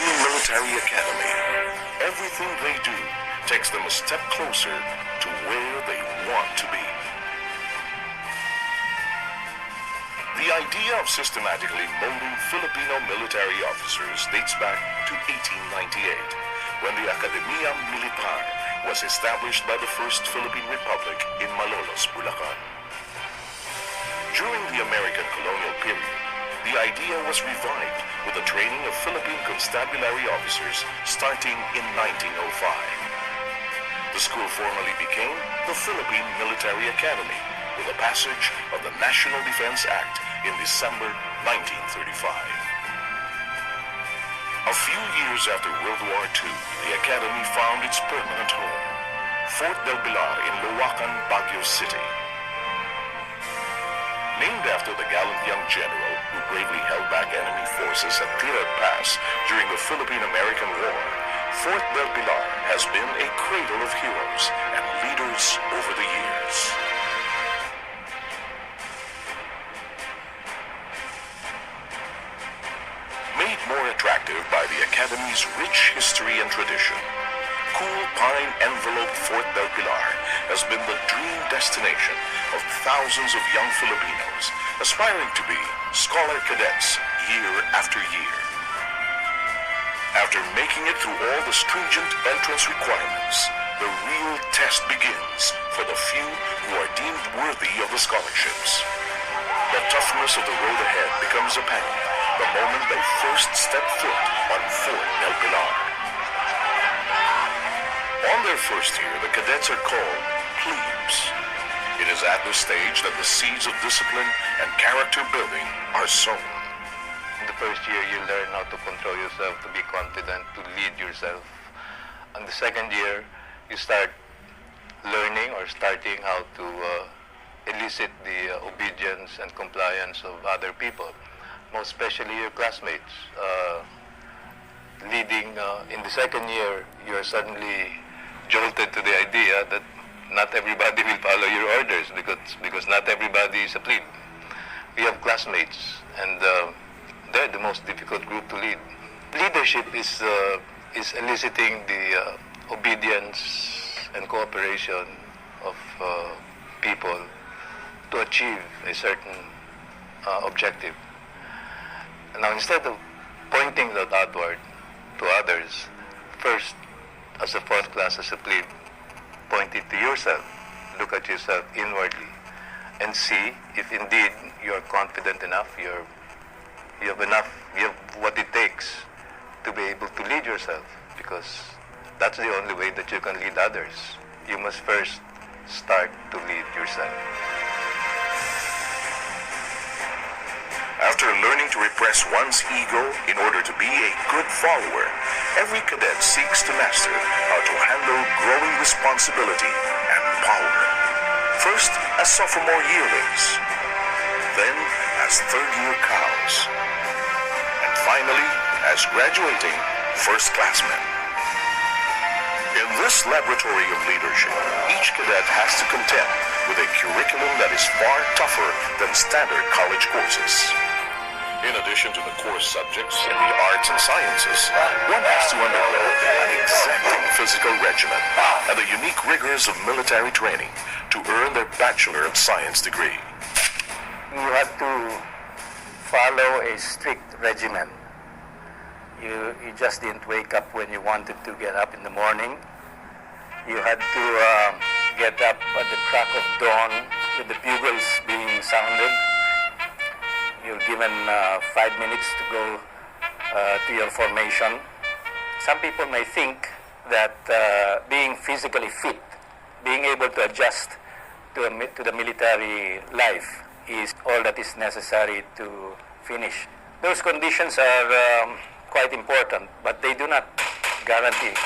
Philippine Military Academy. Everything they do takes them a step closer to where they want to be. The idea of systematically molding Filipino military officers dates back to 1898, when the Academia Militar was established by the First Philippine Republic in Malolos, Bulacan. During the American colonial period, the idea was revived with the training of Philippine constabulary officers starting in 1905. The school formally became the Philippine Military Academy with the passage of the National Defense Act in December 1935. A few years after World War II, the Academy found its permanent home, Fort del Pilar in Luwacan, Baguio City. Named after the gallant young general who bravely held back enemy forces at Tirad Pass during the Philippine-American War, Fort del Pilar has been a cradle of heroes and leaders over the years. Made more attractive by the Academy's rich history and tradition, cool pine-enveloped Fort del Pilar has been the dream destination of thousands of young Filipinos aspiring to be scholar cadets year after year. After making it through all the stringent entrance requirements, the real test begins for the few who are deemed worthy of the scholarships. The toughness of the road ahead becomes apparent the moment they first step foot on Fort del Pilar. On their first year, the cadets are called plebes. It is at this stage that the seeds of discipline and character building are sown. In the first year, you learn how to control yourself, to be confident, to lead yourself. In the second year, you start learning or starting how to elicit the obedience and compliance of other people, most especially your classmates. Leading in the second year, you're suddenly jolted to the idea that not everybody will follow your orders because not everybody is a plebe. We have classmates, and they're the most difficult group to lead. Leadership is eliciting the obedience and cooperation of people to achieve a certain objective. Now, instead of pointing that outward to others, first, as a fourth class, as a plebe, point it to yourself. Look at yourself inwardly and see if indeed you're confident enough, you have what it takes to be able to lead yourself, because that's the only way that you can lead others. You must first start to lead yourself. After learning to repress one's ego in order to be a good follower, every cadet seeks to master how to handle growing responsibility and power. First as sophomore yearlings, then as third-year cows, and finally as graduating first-classmen. In this laboratory of leadership, each cadet has to contend with a curriculum that is far tougher than standard college courses. In addition to the core subjects in the arts and sciences, one has to undergo an exacting physical regimen and the unique rigors of military training to earn their Bachelor of Science degree. You have to follow a strict regimen. You just didn't wake up when you wanted to get up in the morning. You had to get up at the crack of dawn with the bugles being sounded. You're given 5 minutes to go to your formation. Some people may think that being physically fit, being able to adjust to the military life is all that is necessary to finish. Those conditions are quite important, but they do not guarantee